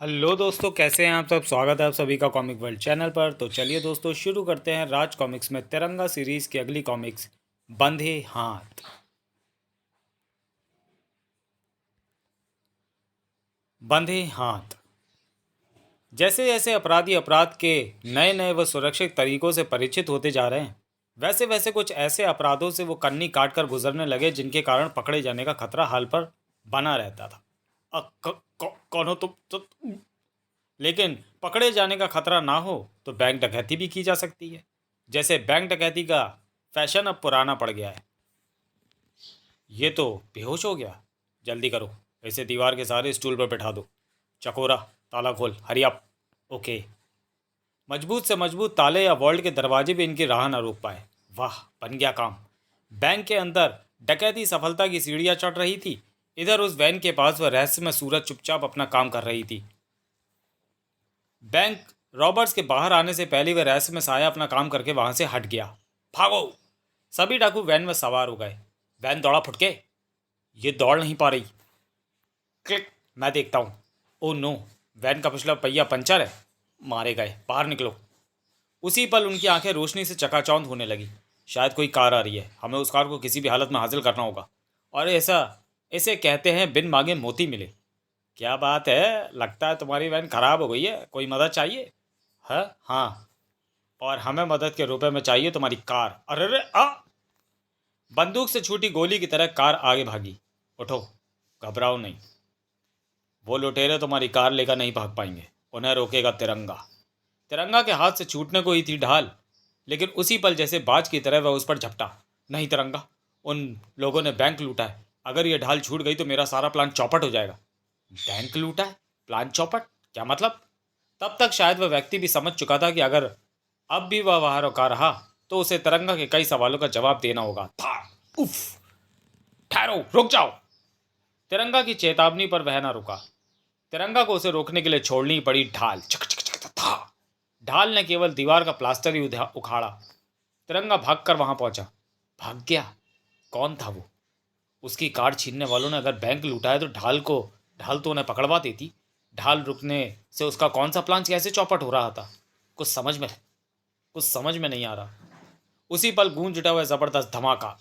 Hello दोस्तों, कैसे हैं आप सब। स्वागत है आप सभी का कॉमिक वर्ल्ड चैनल पर। तो चलिए दोस्तों, शुरू करते हैं राज कॉमिक्स में तिरंगा सीरीज की अगली कॉमिक्स, बंधे हाथ। बंधे हाथ। जैसे जैसे अपराधी अपराध के नए नए व सुरक्षित तरीकों से परिचित होते जा रहे हैं, वैसे वैसे कुछ ऐसे अपराधों से वो कन्नी काट कर गुजरने लगे जिनके कारण पकड़े जाने का खतरा हाल पर बना रहता था। कौन हो तुम लेकिन पकड़े जाने का खतरा ना हो तो बैंक डकैती भी की जा सकती है। जैसे बैंक डकैती का फैशन अब पुराना पड़ गया है। ये तो बेहोश हो गया। जल्दी करो, इसे दीवार के सहारे स्टूल पर बैठा दो। चकोरा, ताला खोल, हरी अप। ओके। मजबूत से मजबूत ताले या वॉल्ट के दरवाजे भी इनकी राह न रोक पाए। वाह, बन गया काम। बैंक के अंदर डकैती सफलता की सीढ़ियां चढ़ रही थी। इधर उस वैन के पास वह रहस्यमय सूरज चुपचाप अपना काम कर रही थी। बैंक रॉबर्ट्स के बाहर आने से पहले वह रहस्य में साया अपना काम करके वहां से हट गया। भागो! सभी डाकू वैन में सवार हो गए। वैन दौड़ा फुटके। ये दौड़ नहीं पा रही। क्लिक। मैं देखता हूँ। ओ नो, वैन का पिछला पहिया पंचर है। मारे गए, बाहर निकलो। उसी पल उनकी आंखें रोशनी से चकाचौंध होने लगी। शायद कोई कार आ रही है। हमें उस कार को किसी भी हालत में हासिल करना होगा। और ऐसा इसे कहते हैं बिन मांगे मोती मिले। क्या बात है, लगता है तुम्हारी वैन खराब हो गई है। कोई मदद चाहिए है? हाँ, और हमें मदद के रुपए में चाहिए तुम्हारी कार। अरे रे आ! बंदूक से छूटी गोली की तरह कार आगे भागी। उठो, घबराओ नहीं। वो लुटेरे तुम्हारी कार लेकर नहीं भाग पाएंगे। उन्हें रोकेगा तिरंगा। तिरंगा के हाथ से छूटने को ही थी ढाल, लेकिन उसी पल जैसे बाज की तरह वह उस पर झपटा। नहीं तिरंगा, उन लोगों ने बैंक लूटा है। अगर यह ढाल छूट गई तो मेरा सारा प्लान चौपट हो जाएगा। बैंक लूटा है? प्लान चौपट? क्या मतलब? तब तक शायद वह व्यक्ति भी समझ चुका था कि अगर अब भी वह वहां रुका रहा तो उसे तिरंगा के कई सवालों का जवाब देना होगा था। उफ! ठहरो, रुक जाओ! तिरंगा की चेतावनी पर वह न रुका। तिरंगा को उसे रोकने के लिए छोड़नी पड़ी ढाल। चक चक चक था। ढाल ने केवल दीवार का प्लास्टर ही उखाड़ा। तिरंगा भागकर वहां पहुंचा। भाग गया? कौन था वो? उसकी कार छीनने वालों ने अगर बैंक लूटा है तो ढाल तो उन्हें पकड़वा देती। ढाल रुकने से उसका कौन सा प्लान कैसे चौपट हो रहा था? कुछ समझ में कुछ समझ में नहीं आ रहा। उसी पल गूंज उठा हुआ जबरदस्त धमाका।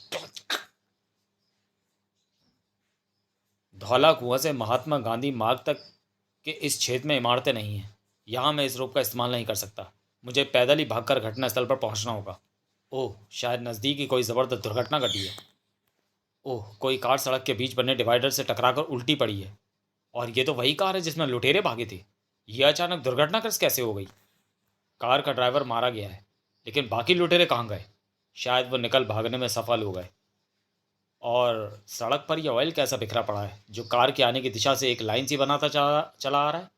धौला कुआं से महात्मा गांधी मार्ग तक के इस क्षेत्र में इमारतें नहीं हैं। यहाँ मैं इस रोप का इस्तेमाल नहीं कर सकता। मुझे पैदल ही भागकर घटनास्थल पर पहुंचना होगा। ओह, शायद नज़दीक ही कोई ज़बरदस्त दुर्घटना घटी है। ओह, कोई कार सड़क के बीच बने डिवाइडर से टकराकर उल्टी पड़ी है। और ये तो वही कार है जिसमें लुटेरे भागे थे। यह अचानक दुर्घटनाग्रस्त कैसे हो गई? कार का ड्राइवर मारा गया है, लेकिन बाकी लुटेरे कहाँ गए? शायद वो निकल भागने में सफल हो गए। और सड़क पर यह ऑयल कैसा बिखरा पड़ा है जो कार के आने की दिशा से एक लाइन सी बनाता चला चला आ रहा है?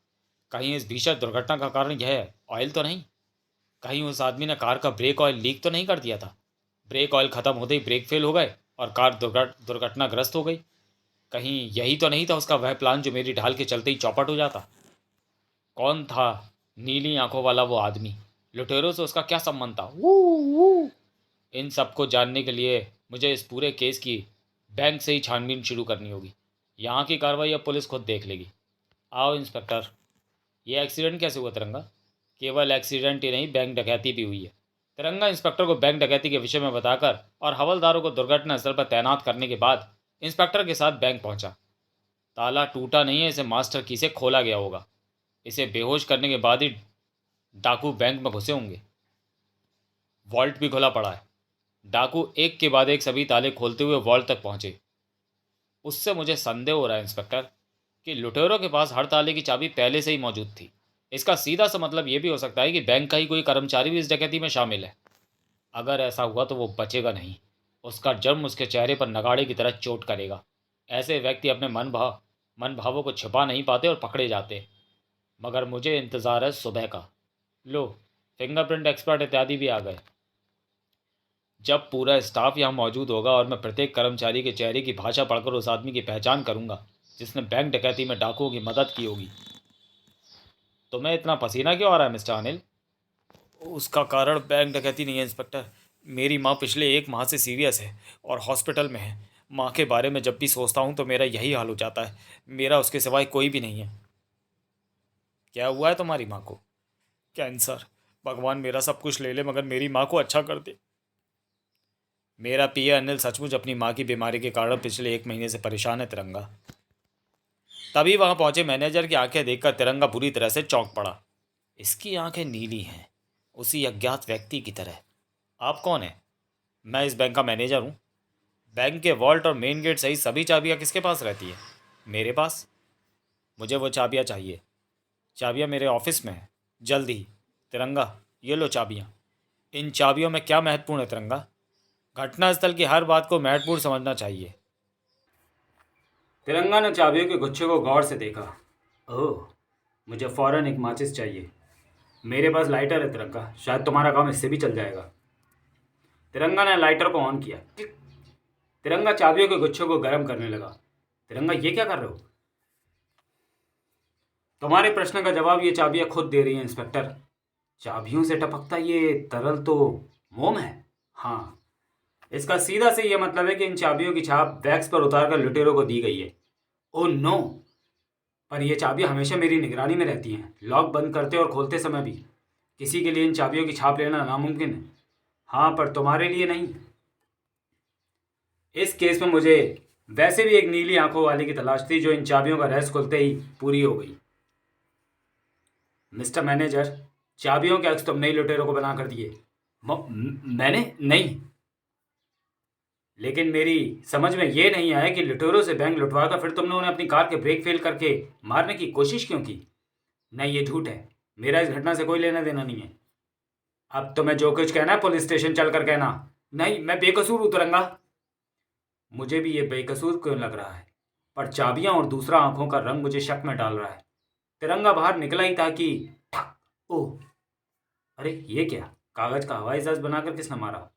कहीं इस भीषण दुर्घटना का कारण यह है ऑयल तो नहीं? कहीं उस आदमी ने कार का ब्रेक ऑयल लीक तो नहीं कर दिया था? ब्रेक ऑयल खत्म होते ही ब्रेक फेल हो गए और कार दुर्घटनाग्रस्त हो गई। कहीं यही तो नहीं था उसका वह प्लान जो मेरी ढाल के चलते ही चौपट हो जाता? कौन था नीली आंखों वाला वो आदमी? लुटेरों से उसका क्या संबंध था? वू वू। इन सबको जानने के लिए मुझे इस पूरे केस की बैंक से ही छानबीन शुरू करनी होगी। यहाँ की कार्रवाई अब पुलिस खुद देख लेगी। आओ इंस्पेक्टर। ये एक्सीडेंट कैसे हुआ तिरंगा? केवल एक्सीडेंट ही नहीं, बैंक डकैती भी हुई है। तिरंगा इंस्पेक्टर को बैंक डकैती के विषय में बताकर और हवलदारों को दुर्घटना स्थल पर तैनात करने के बाद इंस्पेक्टर के साथ बैंक पहुंचा। ताला टूटा नहीं है, इसे मास्टर की से खोला गया होगा। इसे बेहोश करने के बाद ही डाकू बैंक में घुसे होंगे। वॉल्ट भी खुला पड़ा है। डाकू एक के बाद एक सभी ताले खोलते हुए वॉल्ट तक पहुंचे। उससे मुझे संदेह हो रहा है इंस्पेक्टर कि लुटेरों के पास हर ताले की चाबी पहले से ही मौजूद थी। इसका सीधा सा मतलब यह भी हो सकता है कि बैंक का ही कोई कर्मचारी भी इस डकैती में शामिल है। अगर ऐसा हुआ तो वो बचेगा नहीं। उसका जन्म उसके चेहरे पर नगाड़े की तरह चोट करेगा। ऐसे व्यक्ति अपने मन भावों को छिपा नहीं पाते और पकड़े जाते। मगर मुझे इंतज़ार है सुबह का। लो, फिंगरप्रिंट एक्सपर्ट इत्यादि भी आ गए। जब पूरा स्टाफ यहाँ मौजूद होगा और मैं प्रत्येक कर्मचारी के चेहरे की भाषा पढ़कर उस आदमी की पहचान करूंगा जिसने बैंक डकैती में डाकुओं की मदद की होगी। तुम्हें इतना पसीना क्यों आ रहा है मिस्टर अनिल? उसका कारण बैंक डकैती नहीं है इंस्पेक्टर। मेरी माँ पिछले 1 माह से सीरियस है और हॉस्पिटल में है। माँ के बारे में जब भी सोचता हूँ तो मेरा यही हाल हो जाता है। मेरा उसके सिवाय कोई भी नहीं है। क्या हुआ है तुम्हारी माँ को? कैंसर। भगवान मेरा सब कुछ ले ले मगर मेरी माँ को अच्छा कर दे। मेरा पिए अनिल सचमुच अपनी माँ की बीमारी के कारण पिछले 1 महीने से परेशान है तिरंगा। तभी वहां पहुंचे मैनेजर की आंखें देखकर तिरंगा बुरी तरह से चौंक पड़ा। इसकी आंखें नीली हैं, उसी अज्ञात व्यक्ति की तरह। आप कौन हैं? मैं इस बैंक का मैनेजर हूँ। बैंक के वॉल्ट और मेन गेट सहित सभी चाबियाँ किसके पास रहती है? मेरे पास। मुझे वो चाबियाँ चाहिए। चाबियाँ मेरे ऑफिस में हैं, जल्द ही। तिरंगा, ये लो चाबियाँ। इन चाबियों में क्या महत्वपूर्ण है तिरंगा? घटनास्थल की हर बात को महत्वपूर्ण समझना चाहिए। तिरंगा ने चाबियों के गुच्छे को गौर से देखा। ओह, मुझे फौरन एक माचिस चाहिए। मेरे पास लाइटर है तिरंगा, शायद तुम्हारा काम इससे भी चल जाएगा। तिरंगा ने लाइटर को ऑन किया। क्लिक। तिरंगा चाबियों के गुच्छे को गर्म करने लगा। तिरंगा, ये क्या कर रहे हो? तुम्हारे प्रश्न का जवाब ये चाबियां खुद दे रही हैं इंस्पेक्टर। चाबियों से टपकता ये तरल तो मोम है। हाँ, इसका सीधा से यह मतलब है कि इन चाबियों की छाप वैक्स पर उतार कर लुटेरों को दी गई है। Oh no! पर ये चाबियां हमेशा मेरी निगरानी में रहती हैं, लॉक बंद करते और खोलते समय भी। किसी के लिए इन चाबियों की छाप लेना नामुमकिन है। हाँ, पर तुम्हारे लिए नहीं। इस केस में मुझे वैसे भी एक नीली आंखों वाले की तलाश थी जो इन चाबियों का रहस्य खुलते ही पूरी हो गई। मिस्टर मैनेजर, चाबियों के अक्स तुम नई लुटेरों को बना कर दिए। मैंने नहीं। लेकिन मेरी समझ में ये नहीं आया कि लुटेरों से बैंक लुटवा कर फिर तुमने उन्हें अपनी कार के ब्रेक फेल करके मारने की कोशिश क्यों की? नहीं, ये झूठ है। मेरा इस घटना से कोई लेना देना नहीं है। अब तुम्हें जो कुछ कहना है पुलिस स्टेशन चल कर कहना। नहीं, मैं बेकसूर उतरूंगा। मुझे भी ये बेकसूर क्यों लग रहा है, पर चाबियां और दूसरा आंखों का रंग मुझे शक में डाल रहा है। तिरंगा बाहर निकला ही था कि ठक। ओह, अरे ये क्या? कागज का हवाई जहाज बनाकर किसने मारा?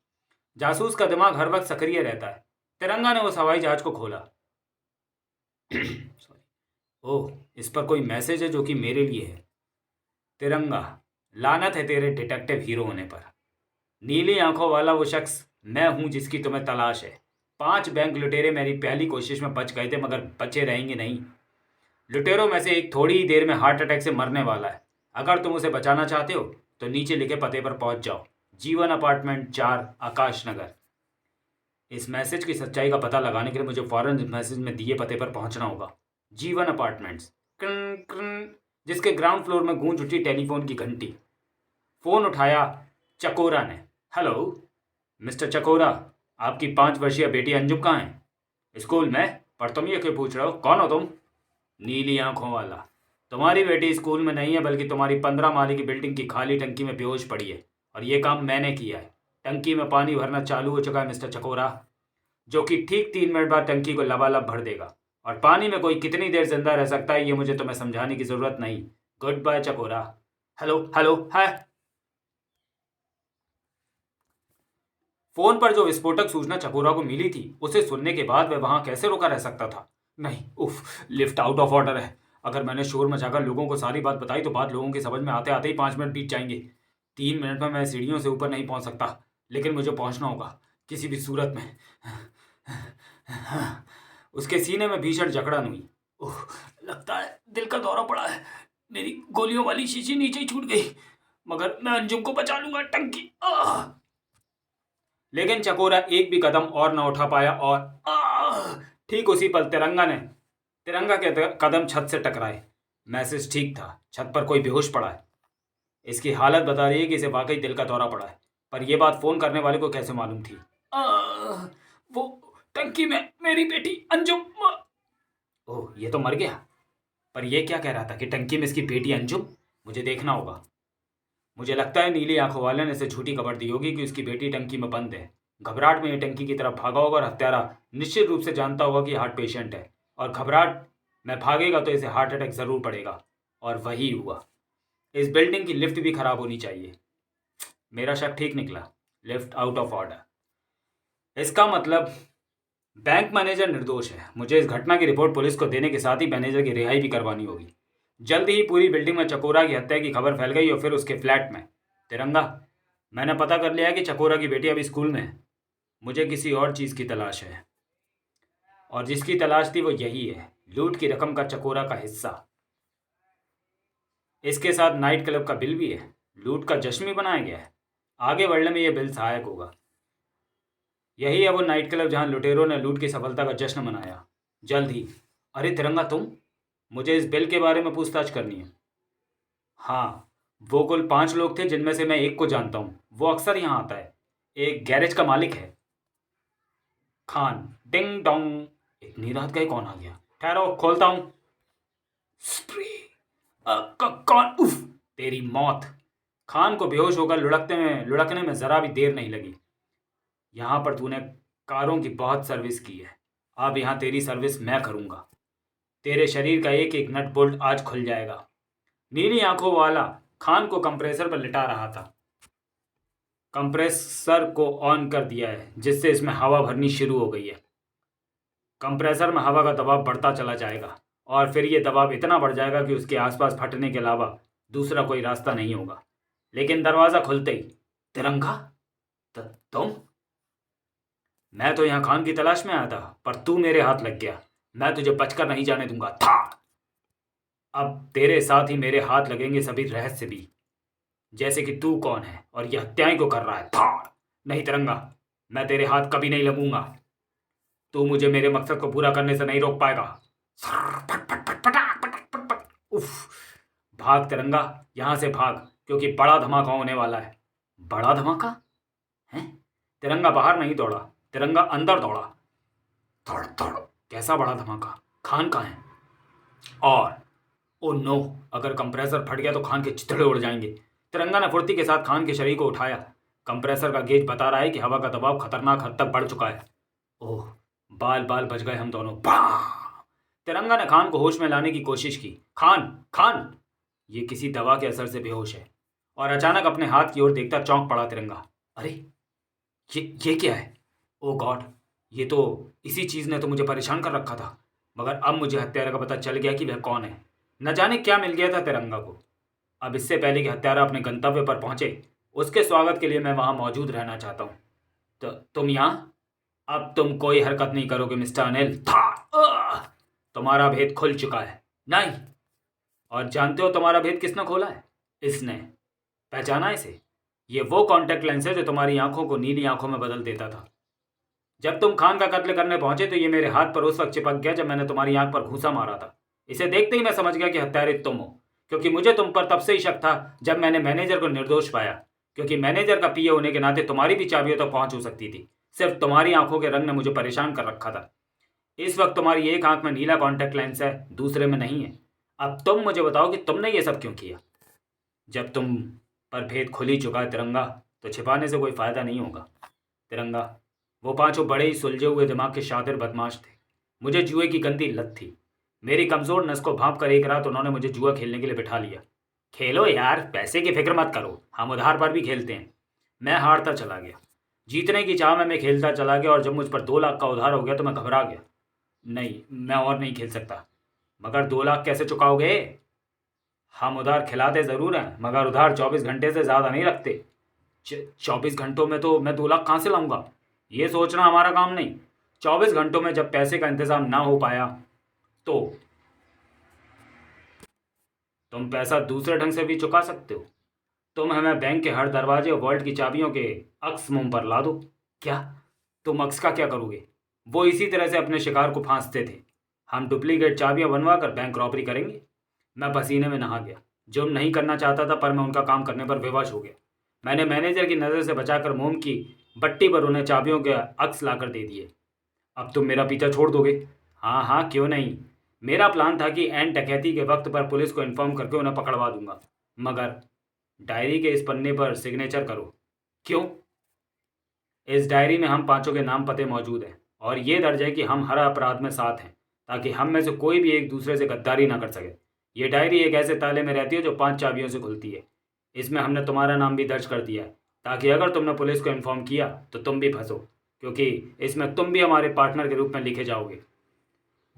जासूस का दिमाग हर वक्त सक्रिय रहता है। तिरंगा ने उस हवाई जहाज को खोला। सॉरी। ओह, इस पर कोई मैसेज है जो कि मेरे लिए है। तिरंगा, लानत है तेरे डिटेक्टिव हीरो होने पर। नीली आंखों वाला वो शख्स मैं हूं जिसकी तुम्हें तलाश है। 5 बैंक लुटेरे मेरी पहली कोशिश में बच गए थे मगर बचे रहेंगे नहीं। लुटेरों में से एक थोड़ी ही देर में हार्ट अटैक से मरने वाला है। अगर तुम उसे बचाना चाहते हो तो नीचे लिखे पते पर पहुंच जाओ। जीवन अपार्टमेंट 4, आकाश नगर। इस मैसेज की सच्चाई का पता लगाने के लिए मुझे फौरन इस मैसेज में दिए पते पर पहुंचना होगा। जीवन अपार्टमेंट्स। कृन कृन। जिसके ग्राउंड फ्लोर में गूंज उठी टेलीफोन की घंटी। फोन उठाया चकोरा ने। हेलो मिस्टर चकोरा, आपकी 5 वर्षीय बेटी अंजुम कहाँ है? स्कूल में? पर तुम ये क्यों पूछ रहे हो? कौन हो तुम? नीली आंखों वाला, तुम्हारी बेटी स्कूल में नहीं है बल्कि तुम्हारी 15 माले की बिल्डिंग की खाली टंकी में बेहोश पड़ी है। और ये काम मैंने किया है। टंकी में पानी भरना चालू हो चुका है मिस्टर चकोरा, जो कि ठीक 3 मिनट बाद टंकी को लबालब भर देगा। और पानी में कोई कितनी देर जिंदा रह सकता है ये मुझे तुम्हें समझाने की जरूरत नहीं। Goodbye Chakora. Hello hello है। फोन पर जो विस्फोटक सूचना चकोरा को मिली थी उसे सुनने के बाद वह वहां कैसे रुका रह सकता था? नहीं, उफ, लिफ्ट आउट ऑफ ऑर्डर है। अगर मैंने शोर मचाकर लोगों को सारी बात बताई तो बात लोगों की समझ में आते आते ही 5 मिनट बीत जाएंगे। 3 मिनट में मैं सीढ़ियों से ऊपर नहीं पहुंच सकता, लेकिन मुझे पहुंचना होगा किसी भी सूरत में। उसके सीने में भीषण जकड़न हुई। ओह, लगता है दिल का दौरा पड़ा है। मेरी गोलियों वाली शीशी नीचे ही छूट गई, मगर मैं अंजुम को बचा लूंगा। टंकी लेकिन चकोरा एक भी कदम और न उठा पाया और ठीक उसी पल तिरंगा के कदम छत से टकराए। मैसेज ठीक था, छत पर कोई बेहोश पड़ा है। इसकी हालत बता रही है कि इसे वाकई दिल का दौरा पड़ा है, पर यह बात फोन करने वाले को कैसे मालूम थी? वो टंकी में मेरी बेटी अंजुम। ओह, ये तो मर गया। पर यह क्या कह रहा था कि टंकी में इसकी बेटी अंजुम? मुझे देखना होगा। मुझे लगता है नीली आंखों वाले ने इसे झूठी खबर दी होगी कि उसकी बेटी टंकी में बंद है। घबराहट में ये टंकी की तरफ भागा होगा और हत्यारा निश्चित रूप से जानता होगा कि हार्ट पेशेंट है और घबराहट में भागेगा तो इसे हार्ट अटैक जरूर पड़ेगा। और वही हुआ। इस बिल्डिंग की लिफ्ट भी खराब होनी चाहिए। मेरा शक ठीक निकला। Lift out of order. इसका मतलब बैंक मैनेजर निर्दोष है। मुझे इस घटना की रिपोर्ट पुलिस को देने के साथ ही मैनेजर की रिहाई भी करवानी होगी। जल्द ही पूरी बिल्डिंग में चकोरा की हत्या की खबर फैल गई और फिर उसके फ्लैट में। तिरंगा, मैंने पता कर लिया है कि चकोरा की बेटी अभी स्कूल में है। मुझे किसी और चीज़ की तलाश है, और जिसकी तलाश थी वो यही है, लूट की रकम का चकोरा का हिस्सा। इसके साथ नाइट क्लब का बिल भी है। लूट का जश्न भी बनाया गया है। आगे बढ़ने में यह बिल सहायक होगा। यही है वो नाइट क्लब जहां लुटेरों ने लूट की सफलता का जश्न मनाया। जल्द ही। अरे तिरंगा, तुम? मुझे इस बिल के बारे में पूछताछ करनी है। हाँ, वो कुल 5 लोग थे जिनमें से मैं एक को जानता हूँ। वो अक्सर यहाँ आता है। एक गैरेज का मालिक है। खान। Ding dong. इतनी रात का ही कौन आ गया? ठहरो, खोलता हूँ। स्प्रे। कौन? उफ! तेरी मौत! खान को बेहोश होकर लुढ़कने में जरा भी देर नहीं लगी। यहाँ पर तूने कारों की बहुत सर्विस की है। अब यहाँ तेरी सर्विस मैं करूँगा। तेरे शरीर का एक एक नट बोल्ट आज खुल जाएगा। नीली आंखों वाला खान को कंप्रेसर पर लिटा रहा था। कंप्रेसर को ऑन कर दिया है, जिससे इसमें हवा भरनी शुरू हो गई है। कंप्रेसर में हवा का दबाव बढ़ता चला जाएगा और फिर ये दबाव इतना बढ़ जाएगा कि उसके आसपास फटने के अलावा दूसरा कोई रास्ता नहीं होगा। लेकिन दरवाज़ा खुलते ही, तिरंगा, तुम? मैं तो यहाँ खान की तलाश में आया था, पर तू मेरे हाथ लग गया। मैं तुझे बचकर नहीं जाने दूंगा। था। अब तेरे साथ ही मेरे हाथ लगेंगे सभी रहस्य भी, जैसे कि तू कौन है और यह हत्याएं क्यों कर रहा है। था। नहीं तिरंगा, मैं तेरे हाथ कभी नहीं लगूंगा। तू मुझे मेरे मकसद को पूरा करने से नहीं रोक पाएगा। फट फट फट फटाक पटक पट पट। उफ! भाग तिरंगा, यहाँ से भाग, क्योंकि बड़ा धमाका होने वाला है। बड़ा धमाका है? तिरंगा बाहर नहीं दौड़ा, तिरंगा अंदर दौड़ा। दौड़ दौड़। कैसा बड़ा धमाका? खान कहाँ है? और ओ नो, अगर कंप्रेसर फट गया तो खान के चिथड़े उड़ जाएंगे। तिरंगा ने फुर्ती के साथ खान के शरीर को उठाया। कंप्रेसर का गेज बता रहा है कि हवा का दबाव खतरनाक हद तक बढ़ चुका है। ओह, बाल बाल बच गए हम दोनों। तिरंगा ने खान को होश में लाने की कोशिश की। खान, खान! ये किसी दवा के असर से बेहोश है। और अचानक अपने हाथ की ओर देखता चौंक पड़ा तिरंगा। अरे, ये क्या है? ओ गॉड, ये तो इसी चीज़ ने तो मुझे परेशान कर रखा था। मगर अब मुझे हत्यारा का पता चल गया कि वह कौन है। न जाने क्या मिल गया था तिरंगा को। अब इससे पहले कि हत्यारा अपने गंतव्य पर पहुंचे, उसके स्वागत के लिए मैं वहां मौजूद रहना चाहता हूं। तो तुम यहाँ? अब तुम कोई हरकत नहीं करोगे मिस्टर अनिल। तुम्हारा भेद खुल चुका है। नहीं। और जानते हो तुम्हारा भेद किसने खोला है? इसने। पहचाना इसे? ये वो कॉन्टैक्ट लेंस है जो तुम्हारी आंखों को नीली आंखों में बदल देता था। जब तुम खान का कत्ल करने पहुंचे तो ये मेरे हाथ पर उस वक्त चिपक गया जब मैंने तुम्हारी आंख पर घूंसा मारा था। इसे देखते ही मैं समझ गया कि हत्यारे तुम हो, क्योंकि मुझे तुम पर तब से ही शक था जब मैंने मैनेजर को निर्दोष पाया। क्योंकि मैनेजर का पीए होने के नाते तुम्हारी भी चाबियों तक पहुंच हो सकती थी। सिर्फ तुम्हारी आंखों के रंग ने मुझे परेशान कर रखा था। इस वक्त तुम्हारी एक आंख में नीला कॉन्टैक्ट लेंस है, दूसरे में नहीं है। अब तुम मुझे बताओ कि तुमने ये सब क्यों किया? जब तुम पर भेद खुल ही चुका है तिरंगा, तो छिपाने से कोई फायदा नहीं होगा। तिरंगा, वो 5 बड़े ही सुलझे हुए दिमाग के शातिर बदमाश थे। मुझे जुए की गंदी लत थी। मेरी कमज़ोर नस को भांप कर एक रात उन्होंने मुझे जुआ खेलने के लिए बिठा लिया। खेलो यार, पैसे की फिक्र मत करो, हम उधार पर भी खेलते हैं। मैं हारता चला गया। जीतने की चाह में मैं खेलता चला गया और जब मुझ पर 2 लाख का उधार हो गया तो मैं घबरा गया। नहीं, मैं और नहीं खेल सकता। मगर 2 लाख कैसे चुकाओगे? हम उधार खिलाते ज़रूर हैं, मगर उधार 24 घंटे से ज़्यादा नहीं रखते। 24 घंटों में तो मैं 2 लाख कहाँ से लाऊंगा? ये सोचना हमारा काम नहीं। 24 घंटों में जब पैसे का इंतज़ाम ना हो पाया तो तुम पैसा दूसरे ढंग से भी चुका सकते हो। तुम हमें बैंक के हर दरवाजे और वॉल्ट की चाबियों के अक्स मुंह पर ला दो। क्या? तुम अक्स का क्या करोगे? वो इसी तरह से अपने शिकार को फांसते थे। हम डुप्लीकेट चाबियां बनवा कर बैंक रॉबरी करेंगे। मैं पसीने में नहा गया। जुर्म नहीं करना चाहता था, पर मैं उनका काम करने पर विवश हो गया। मैंने मैनेजर की नज़र से बचाकर मोम की बट्टी पर उन्हें चाबियों के अक्स लाकर दे दिए। अब तुम मेरा पीछा छोड़ दोगे? हाँ हाँ, क्यों नहीं। मेरा प्लान था कि एन डकैती के वक्त पर पुलिस को इन्फॉर्म करके उन्हें पकड़वा दूंगा। मगर डायरी के इस पन्ने पर सिग्नेचर करो। क्यों? इस डायरी में हम 5 के नाम पते मौजूद हैं और ये दर्ज है कि हम हर अपराध में साथ हैं, ताकि हम में से कोई भी एक दूसरे से गद्दारी ना कर सके। ये डायरी एक ऐसे ताले में रहती है जो 5 चाबियों से खुलती है। इसमें हमने तुम्हारा नाम भी दर्ज कर दिया है, ताकि अगर तुमने पुलिस को इन्फॉर्म किया तो तुम भी फंसो, क्योंकि इसमें तुम भी हमारे पार्टनर के रूप में लिखे जाओगे।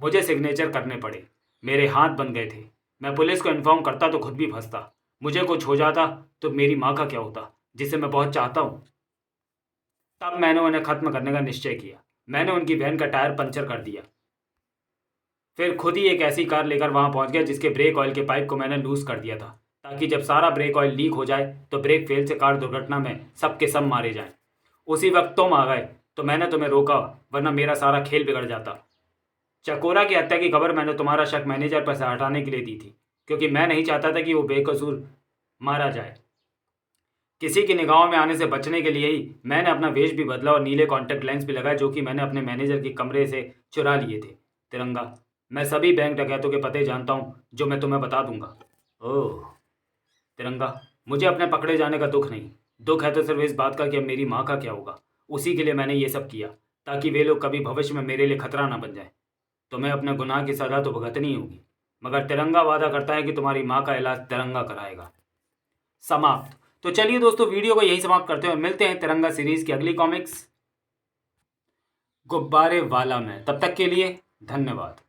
मुझे सिग्नेचर करने पड़े, मेरे हाथ बन गए थे। मैं पुलिस को इन्फॉर्म करता तो खुद भी फंसता। मुझे कुछ हो जाता तो मेरी माँ का क्या होता, जिसे मैं बहुत चाहता हूँ। तब मैंने उन्हें ख़त्म करने का निश्चय किया। मैंने उनकी वैन का टायर पंचर कर दिया, फिर खुद ही एक ऐसी कार लेकर वहां पहुंच गया जिसके ब्रेक ऑयल के पाइप को मैंने लूज कर दिया था, ताकि जब सारा ब्रेक ऑयल लीक हो जाए तो ब्रेक फेल से कार दुर्घटना में सब के सब मारे जाएं। उसी वक्त तुम आ गए तो मैंने तुम्हें रोका, वरना मेरा सारा खेल बिगड़ जाता। चकोरा की हत्या की खबर मैंने तुम्हारा शक मैनेजर पर से हटाने के लिए दी थी, क्योंकि मैं नहीं चाहता था कि वो बेकसूर मारा जाए। किसी की निगाहों में आने से बचने के लिए ही मैंने अपना वेश भी बदला और नीले कॉन्टैक्ट लेंस भी लगाए, जो कि मैंने अपने मैनेजर के कमरे से चुरा लिए थे। तिरंगा, मैं सभी बैंक डकैतों के पते जानता हूँ, जो मैं तुम्हें बता दूंगा। ओह तिरंगा, मुझे अपने पकड़े जाने का दुख नहीं, दुख है तो सिर्फ इस बात का कि अब मेरी माँ का क्या होगा। उसी के लिए मैंने ये सब किया, ताकि वे लोग कभी भविष्य में मेरे लिए खतरा ना बन जाए। तुम्हें अपने गुनाह की सजा तो भुगतनी होगी, मगर तिरंगा वादा करता है कि तुम्हारी माँ का इलाज तिरंगा कराएगा। समाप्त। तो चलिए दोस्तों, वीडियो को यही समाप्त करते हैं और मिलते हैं तिरंगा सीरीज की अगली कॉमिक्स गुब्बारे वाला में। तब तक के लिए धन्यवाद।